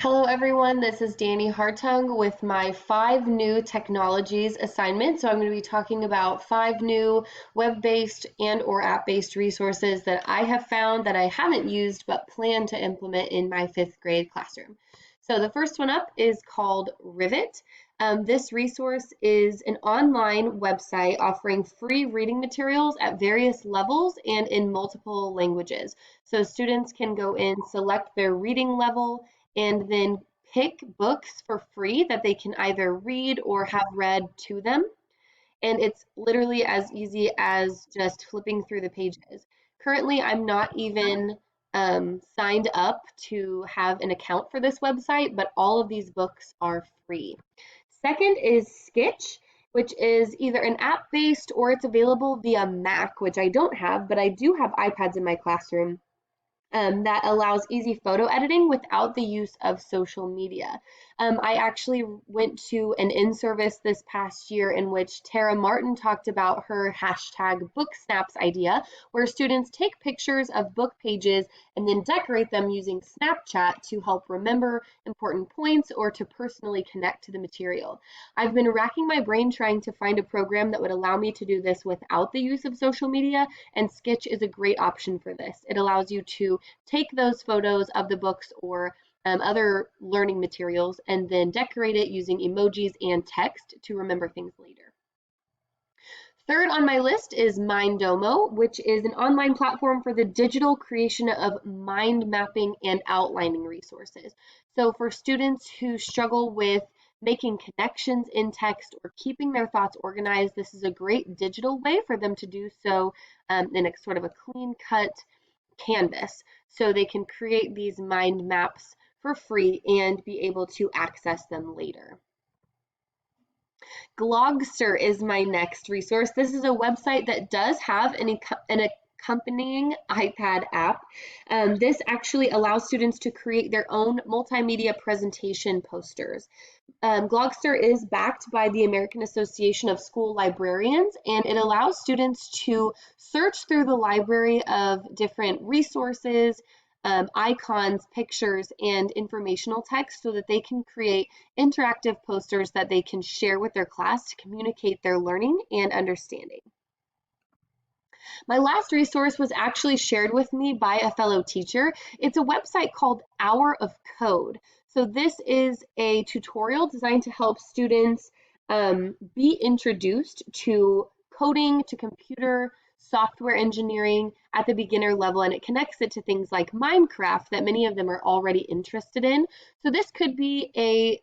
Hello everyone, this is Danny Hartung with my 5 new technologies assignment. So I'm going to be talking about 5 new web-based and or app-based resources that I have found that I haven't used but plan to implement in my 5th grade classroom. So the first one up is called Rivet. This resource is an online website offering free reading materials at various levels and in multiple languages. So students can go in, select their reading level, and then pick books for free that they can either read or have read to them. And it's literally as easy as just flipping through the pages. Currently, I'm not even signed up to have an account for this website, but all of these books are free. Second is Skitch, which is either an app based or it's available via Mac, which I don't have, but I do have iPads in my classroom that allows easy photo editing without the use of social media. I actually went to an in-service this past year in which Tara Martin talked about her hashtag book snaps idea, where students take pictures of book pages and then decorate them using Snapchat to help remember important points or to personally connect to the material. I've been racking my brain trying to find a program that would allow me to do this without the use of social media, and Skitch is a great option for this. It allows you to take those photos of the books or other learning materials and then decorate it using emojis and text to remember things later. Third on my list is Mindomo, which is an online platform for the digital creation of mind mapping and outlining resources. So for students who struggle with making connections in text or keeping their thoughts organized, this is a great digital way for them to do so in a sort of a clean cut canvas. So they can create these mind maps for free and be able to access them later. Glogster is my next resource. This is a website that does have an accompanying iPad app. This actually allows students to create their own multimedia presentation posters. Glogster is backed by the American Association of School Librarians, and it allows students to search through the library of different resources, icons, pictures, and informational text so that they can create interactive posters that they can share with their class to communicate their learning and understanding. My last resource was actually shared with me by a fellow teacher. It's a website called Hour of Code. So this is a tutorial designed to help students be introduced to coding, to computer software engineering at the beginner level, and it connects it to things like Minecraft that many of them are already interested in. So this could be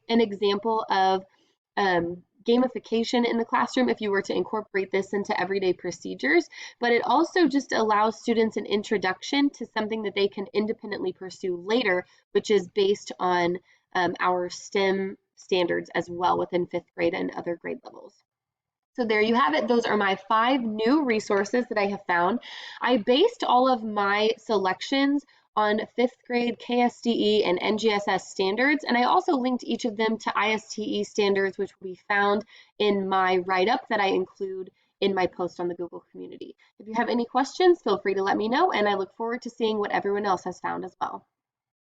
an example of gamification in the classroom if you were to incorporate this into everyday procedures, but it also just allows students an introduction to something that they can independently pursue later, which is based on our STEM standards as well within 5th grade and other grade levels. So there you have it. Those are my 5 new resources that I have found. I based all of my selections on 5th grade KSDE and NGSS standards, and I also linked each of them to ISTE standards, which will be found in my write-up that I include in my post on the Google community. If you have any questions, feel free to let me know, and I look forward to seeing what everyone else has found as well.